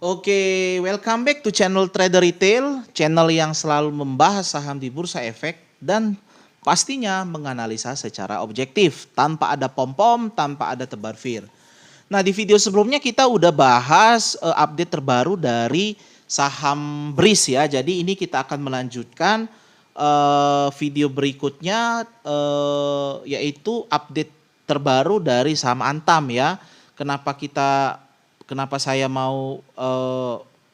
Oke, welcome back to channel Trader Retail, channel yang selalu membahas saham di Bursa Efek dan pastinya menganalisa secara objektif, tanpa ada pom-pom, tanpa ada tebar fir. Nah, di video sebelumnya kita udah bahas update terbaru dari saham BRIS ya. Jadi ini kita akan melanjutkan video berikutnya yaitu update terbaru dari saham Antam ya. Kenapa saya mau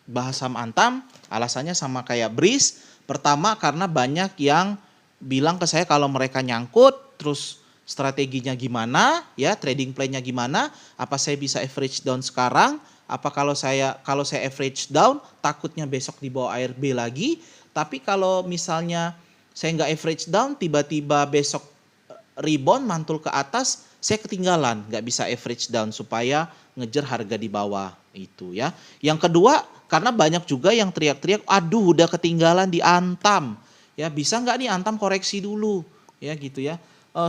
bahas saham Antam? Alasannya sama kayak BRIS. Pertama karena banyak yang bilang ke saya kalau mereka nyangkut, terus strateginya gimana, ya trading plan-nya gimana, apa saya bisa average down sekarang, apa kalau saya average down takutnya besok di bawah ARB lagi, tapi kalau misalnya saya nggak average down tiba-tiba besok rebound mantul ke atas, saya ketinggalan, nggak bisa average down supaya ngejar harga di bawah itu ya. Yang kedua, karena banyak juga yang teriak-teriak, aduh udah ketinggalan di Antam, ya bisa nggak nih Antam koreksi dulu, ya gitu ya,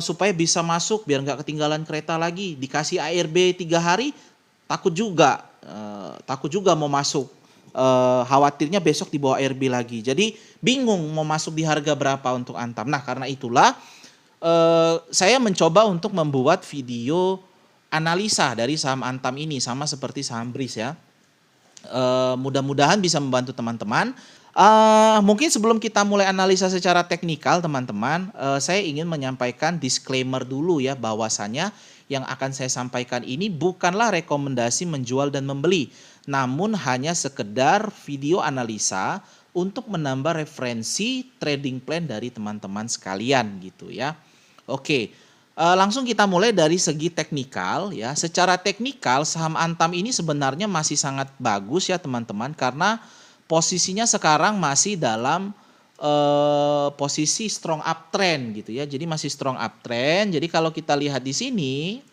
supaya bisa masuk biar nggak ketinggalan kereta lagi. Dikasih ARB 3 hari, takut juga mau masuk. Khawatirnya besok di bawah ARB lagi. Jadi bingung mau masuk di harga berapa untuk Antam. Nah karena itulah saya mencoba untuk membuat video analisa dari saham Antam ini sama seperti saham BRIS ya. Mudah-mudahan bisa membantu teman-teman. Mungkin sebelum kita mulai analisa secara teknikal teman-teman, saya ingin menyampaikan disclaimer dulu ya, bahwasannya yang akan saya sampaikan ini bukanlah rekomendasi menjual dan membeli, namun hanya sekedar video analisa untuk menambah referensi trading plan dari teman-teman sekalian gitu ya. Oke, langsung kita mulai dari segi teknikal ya. Secara teknikal saham Antam ini sebenarnya masih sangat bagus ya teman-teman, karena posisinya sekarang masih dalam posisi strong uptrend gitu ya. Jadi masih strong uptrend. Jadi kalau kita lihat di sini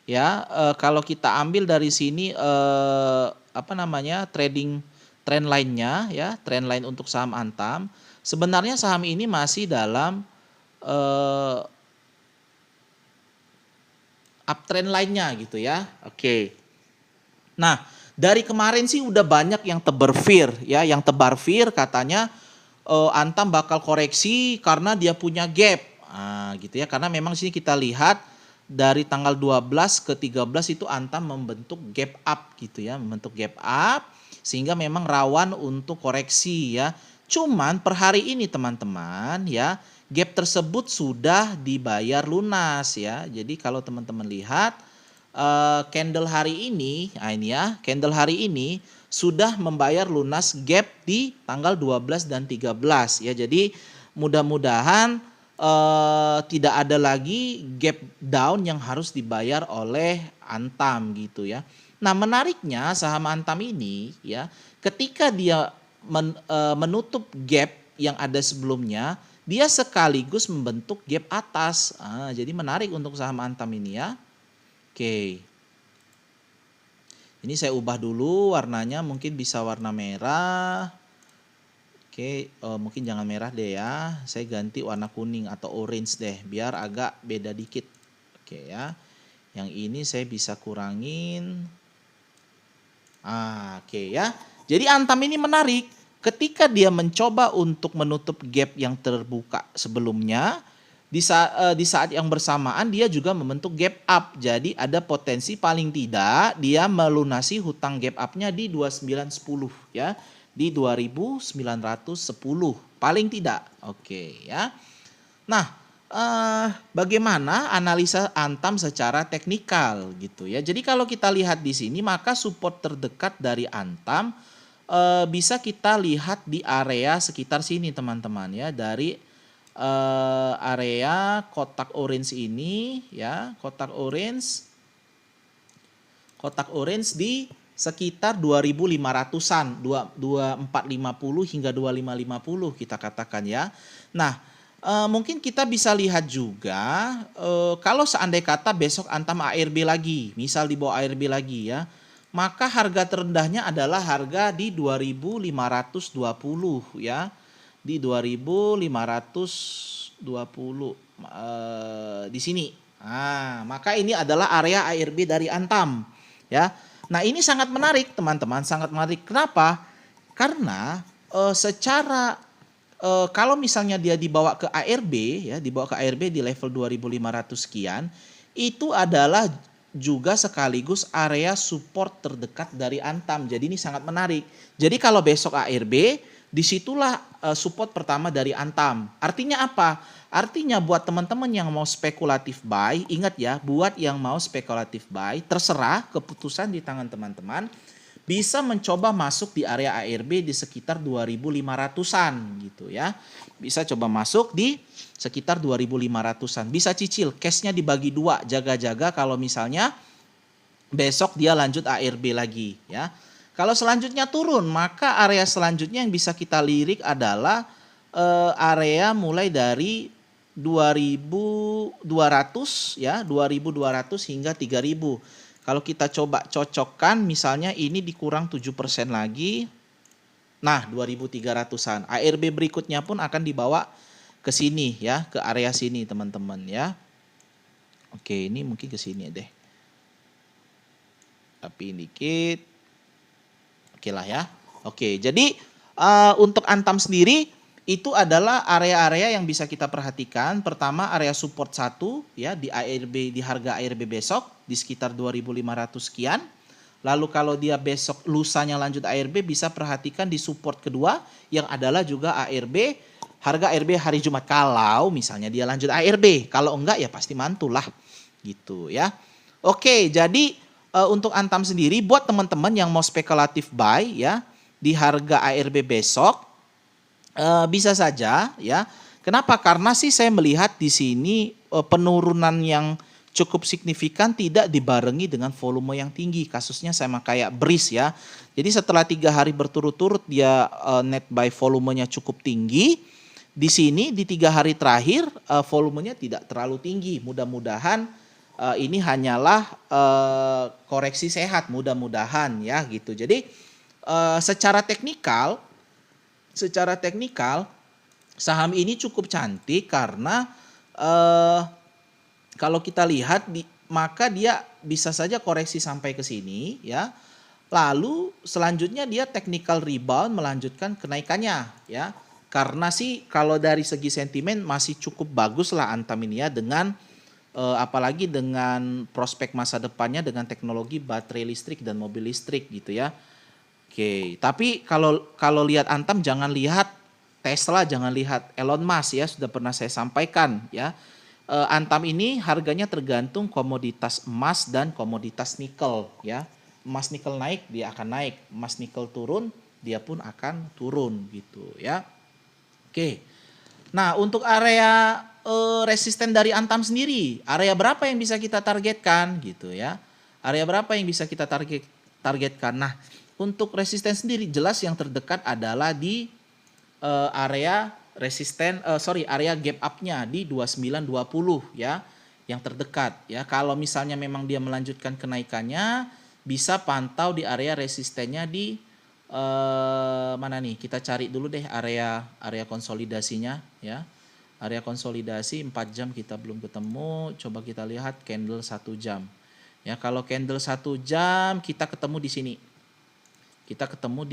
ya, kalau kita ambil dari sini trading trend line-nya ya, trend line untuk saham Antam, sebenarnya saham ini masih dalam uptrend lainnya gitu ya. Oke. Nah, dari kemarin sih udah banyak yang tebar fear ya, yang tebar fear katanya Antam bakal koreksi karena dia punya gap. Gitu ya. Karena memang sini kita lihat dari tanggal 12 ke 13 itu Antam membentuk gap up gitu ya, membentuk gap up sehingga memang rawan untuk koreksi ya. Cuman per hari ini teman-teman ya, gap tersebut sudah dibayar lunas ya. Jadi kalau teman-teman lihat candle hari ini, ini ya, candle hari ini sudah membayar lunas gap di tanggal 12 dan 13 ya. Jadi mudah-mudahan tidak ada lagi gap down yang harus dibayar oleh Antam gitu ya. Nah, menariknya saham Antam ini ya, ketika dia menutup gap yang ada sebelumnya, dia sekaligus membentuk gap atas. Jadi menarik untuk saham Antam ini ya. Oke. Ini saya ubah dulu warnanya, mungkin bisa warna merah. Oke, mungkin jangan merah deh ya. Saya ganti warna kuning atau orange deh, biar agak beda dikit. Oke ya. Yang ini saya bisa kurangin. Oke ya. Jadi Antam ini menarik. Ketika dia mencoba untuk menutup gap yang terbuka sebelumnya, di saat yang bersamaan dia juga membentuk gap up. Jadi ada potensi paling tidak dia melunasi hutang gap up-nya di 2910 ya. Di 2910 paling tidak. Oke ya. Nah, bagaimana analisa Antam secara teknikal gitu ya. Jadi kalau kita lihat di sini, maka support terdekat dari Antam bisa kita lihat di area sekitar sini teman-teman ya, dari area kotak orange ini ya, kotak orange di sekitar 2500-an, 2450 hingga 2550 kita katakan ya. Nah, mungkin kita bisa lihat juga kalau seandai kata besok Antam ARB lagi, misal di bawah ARB lagi ya, maka harga terendahnya adalah harga di 2520 ya. Di 2520 di sini. Maka ini adalah area ARB dari Antam ya. Nah, ini sangat menarik teman-teman, sangat menarik. Kenapa? Karena kalau misalnya dia dibawa ke ARB ya, dibawa ke ARB di level 2.500 sekian, itu adalah juga sekaligus area support terdekat dari Antam. Jadi ini sangat menarik. Jadi kalau besok ARB, disitulah support pertama dari Antam. Artinya apa? Artinya buat teman-teman yang mau spekulatif buy, ingat ya, buat yang mau spekulatif buy, terserah, keputusan di tangan teman-teman. Bisa mencoba masuk di area ARB di sekitar 2.500-an gitu ya. Bisa coba masuk di sekitar 2.500-an. Bisa cicil, cashnya dibagi dua, jaga-jaga kalau misalnya besok dia lanjut ARB lagi ya. Kalau selanjutnya turun, maka area selanjutnya yang bisa kita lirik adalah area mulai dari 2.200 ya, 2.200 hingga 3.000. Kalau kita coba cocokkan misalnya ini dikurang 7% lagi. Nah, 2.300-an. ARB berikutnya pun akan dibawa ke sini ya, ke area sini teman-teman ya. Oke, ini mungkin ke sini deh. Tapi dikit. Oke lah ya. Oke, jadi untuk Antam sendiri itu adalah area-area yang bisa kita perhatikan. Pertama area support 1 ya di ARB, di harga ARB besok di sekitar 2.500 sekian. Lalu kalau dia besok lusanya lanjut ARB, bisa perhatikan di support kedua yang adalah juga ARB, harga ARB hari Jumat kalau misalnya dia lanjut ARB. Kalau enggak ya pasti mantul lah gitu ya. Oke, jadi untuk Antam sendiri buat teman-teman yang mau spekulatif buy ya di harga ARB besok, bisa saja ya. Kenapa? Karena sih saya melihat di sini penurunan yang cukup signifikan tidak dibarengi dengan volume yang tinggi. Kasusnya sama kayak BRIS ya. Jadi setelah 3 hari berturut-turut dia net buy volumenya cukup tinggi. Di sini di 3 hari terakhir volumenya tidak terlalu tinggi. Mudah-mudahan ini hanyalah koreksi sehat, mudah-mudahan ya gitu. Jadi secara teknikal saham ini cukup cantik karena kalau kita lihat maka dia bisa saja koreksi sampai ke sini ya. Lalu selanjutnya dia technical rebound melanjutkan kenaikannya ya. Karena sih kalau dari segi sentimen masih cukup bagus lah Antam ini ya, dengan apalagi dengan prospek masa depannya dengan teknologi baterai listrik dan mobil listrik gitu ya. Oke, tapi kalau lihat Antam jangan lihat Tesla, jangan lihat Elon Musk ya, sudah pernah saya sampaikan ya. Antam ini harganya tergantung komoditas emas dan komoditas nikel ya. Emas nikel naik dia akan naik, emas nikel turun dia pun akan turun gitu ya. Oke. Nah, untuk area resisten dari Antam sendiri, area berapa yang bisa kita targetkan gitu ya. Area berapa yang bisa kita targetkan. Nah, untuk resisten sendiri jelas yang terdekat adalah di area area gap up-nya di 2920 ya, yang terdekat ya. Kalau misalnya memang dia melanjutkan kenaikannya, bisa pantau di area resistennya di mana nih? Kita cari dulu deh area konsolidasinya ya. Area konsolidasi 4 jam kita belum ketemu. Coba kita lihat candle 1 jam. Ya, kalau candle 1 jam kita ketemu di sini. Kita ketemu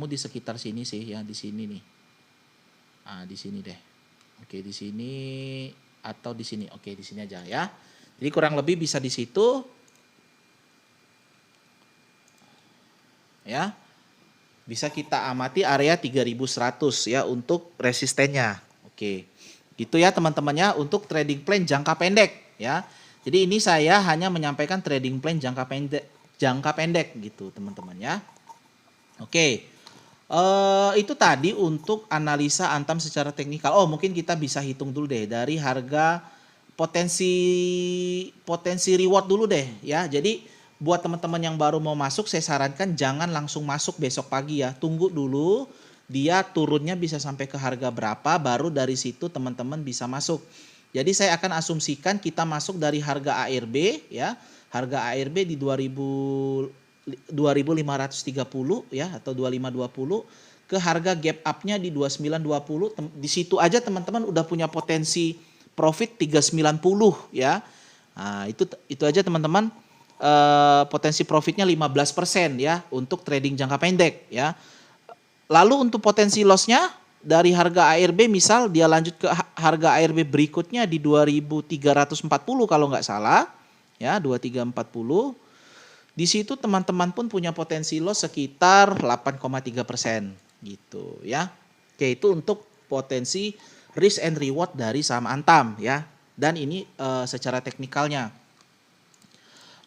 di sekitar sini sih ya, di sini nih. Di sini deh. Oke, di sini atau di sini. Oke, di sini aja ya. Jadi kurang lebih bisa di situ. Ya. Bisa kita amati area 3.100 ya untuk resistennya. Oke. Gitu ya teman-temannya untuk trading plan jangka pendek ya. Jadi ini saya hanya menyampaikan trading plan jangka pendek gitu teman-teman ya. Oke. Itu tadi untuk analisa Antam secara teknikal. Oh, mungkin kita bisa hitung dulu deh dari harga potensi reward dulu deh ya. Jadi buat teman-teman yang baru mau masuk, saya sarankan jangan langsung masuk besok pagi ya. Tunggu dulu dia turunnya bisa sampai ke harga berapa, baru dari situ teman-teman bisa masuk. Jadi saya akan asumsikan kita masuk dari harga ARB ya. Harga ARB di 2.530 ya atau 2.520 ke harga gap up-nya di 2.920. Di situ aja teman-teman udah punya potensi profit 390 ya. Nah, itu aja teman-teman. potensi profitnya 15% ya untuk trading jangka pendek ya. Lalu untuk potensi lossnya dari harga ARB misal dia lanjut ke harga ARB berikutnya di 2340 kalau nggak salah ya, 2340. Di situ teman-teman pun punya potensi loss sekitar 8,3% gitu ya. Oke, itu untuk potensi risk and reward dari saham Antam ya. Dan ini secara teknikalnya.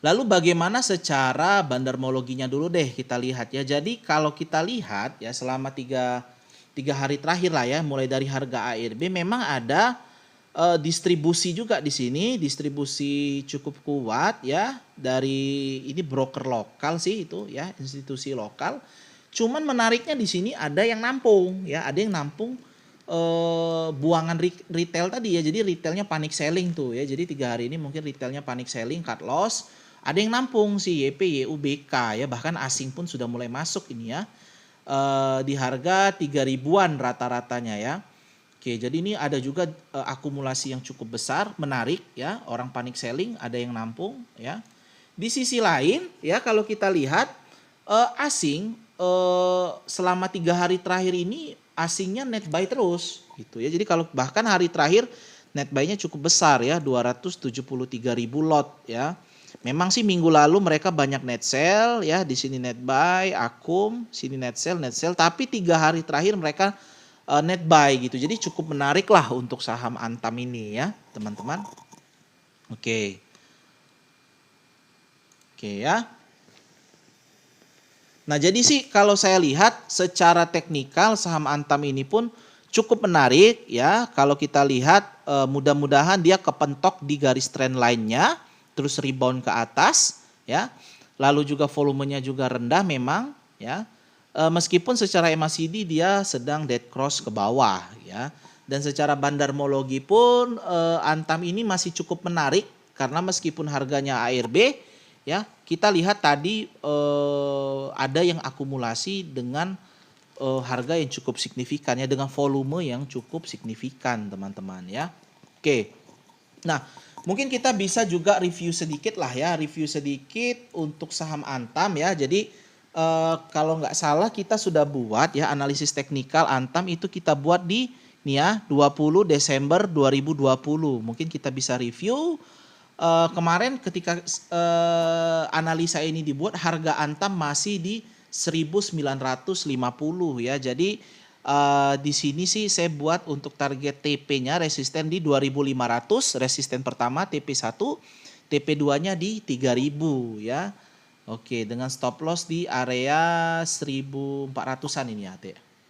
Lalu bagaimana secara bandarmologinya dulu deh kita lihat ya. Jadi kalau kita lihat ya selama tiga hari terakhir lah ya, mulai dari harga ARB memang ada distribusi juga di sini, distribusi cukup kuat ya dari ini broker lokal sih itu ya, institusi lokal. Cuman menariknya di sini ada yang nampung ya, ada yang nampung buangan retail tadi ya. Jadi retailnya panic selling tuh ya. Jadi 3 hari ini mungkin retailnya panic selling, cut loss. Ada yang nampung si YP, YUBK ya, bahkan asing pun sudah mulai masuk ini ya. Di harga 3.000-an rata-ratanya ya. Oke, jadi ini ada juga akumulasi yang cukup besar, menarik ya, orang panic selling, ada yang nampung ya. Di sisi lain ya kalau kita lihat asing selama 3 hari terakhir ini asingnya net buy terus gitu ya. Jadi kalau bahkan hari terakhir net buy-nya cukup besar ya, 273.000 lot ya. Memang sih minggu lalu mereka banyak net sell ya, di sini net buy, akum, sini net sell, tapi 3 hari terakhir mereka net buy gitu. Jadi cukup menarik lah untuk saham Antam ini ya, teman-teman. Oke. Oke ya. Nah, jadi sih kalau saya lihat secara teknikal saham Antam ini pun cukup menarik ya. Kalau kita lihat mudah-mudahan dia kepentok di garis trend line-nya, terus rebound ke atas ya. Lalu juga volumenya juga rendah memang ya. Meskipun secara MACD dia sedang dead cross ke bawah ya. Dan secara bandarmologi pun Antam ini masih cukup menarik karena meskipun harganya ARB ya, kita lihat tadi ada yang akumulasi dengan harga yang cukup signifikan ya, dengan volume yang cukup signifikan teman-teman ya. Oke. Nah, mungkin kita bisa juga review sedikit lah ya, review sedikit untuk saham Antam ya. Jadi kalau nggak salah kita sudah buat ya analisis teknikal Antam itu kita buat di nih ya 20 Desember 2020. Mungkin kita bisa review kemarin ketika analisa ini dibuat harga Antam masih di 1950 ya. Jadi di sini sih saya buat untuk target TP-nya resisten di 2500, resisten pertama TP1, TP2-nya di 3000 ya. Oke, dengan stop loss di area 1400-an ini ya,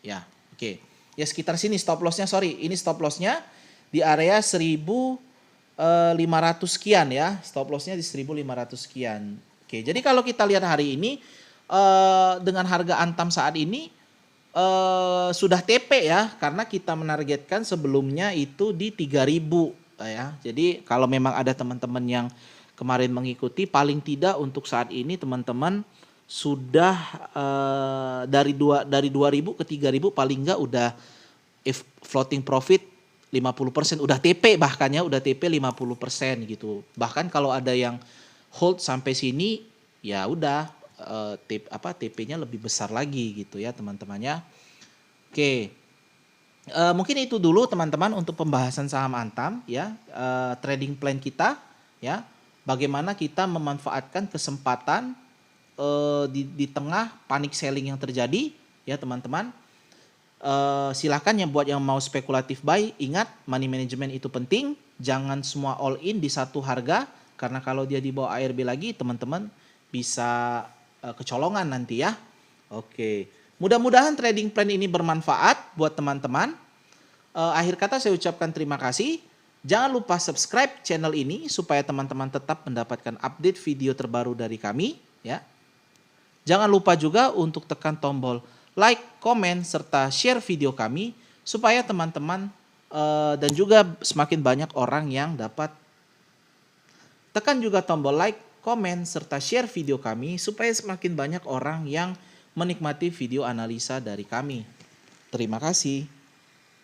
ya. Oke. Ya sekitar sini stop loss-nya, sorry. Ini stop loss-nya di area 1500 sekian ya. Stop loss-nya di 1500 sekian. Oke, jadi kalau kita lihat hari ini dengan harga Antam saat ini sudah TP ya, karena kita menargetkan sebelumnya itu di 3000 ya. Jadi kalau memang ada teman-teman yang kemarin mengikuti, paling tidak untuk saat ini teman-teman sudah dari 2000 ke 3000 paling enggak udah floating profit 50%, udah TP bahkan ya, udah TP 50% gitu. Bahkan kalau ada yang hold sampai sini ya udah TP-nya lebih besar lagi gitu ya teman-temannya. Oke. Mungkin itu dulu teman-teman untuk pembahasan saham Antam ya, trading plan kita ya. Bagaimana kita memanfaatkan kesempatan di tengah panic selling yang terjadi ya teman-teman. Silakan yang buat yang mau spekulatif buy, ingat money management itu penting. Jangan semua all in di satu harga, karena kalau dia di bawah ARB lagi teman-teman bisa kecolongan nanti ya. Oke, mudah-mudahan trading plan ini bermanfaat buat teman-teman. Akhir kata saya ucapkan terima kasih. Jangan lupa subscribe channel ini supaya teman-teman tetap mendapatkan update video terbaru dari kami ya. Jangan lupa juga untuk tekan tombol like, komen, serta share video kami supaya teman-teman dan juga semakin banyak orang yang dapat. Tekan juga tombol like, komen, serta share video kami supaya semakin banyak orang yang menikmati video analisa dari kami. Terima kasih.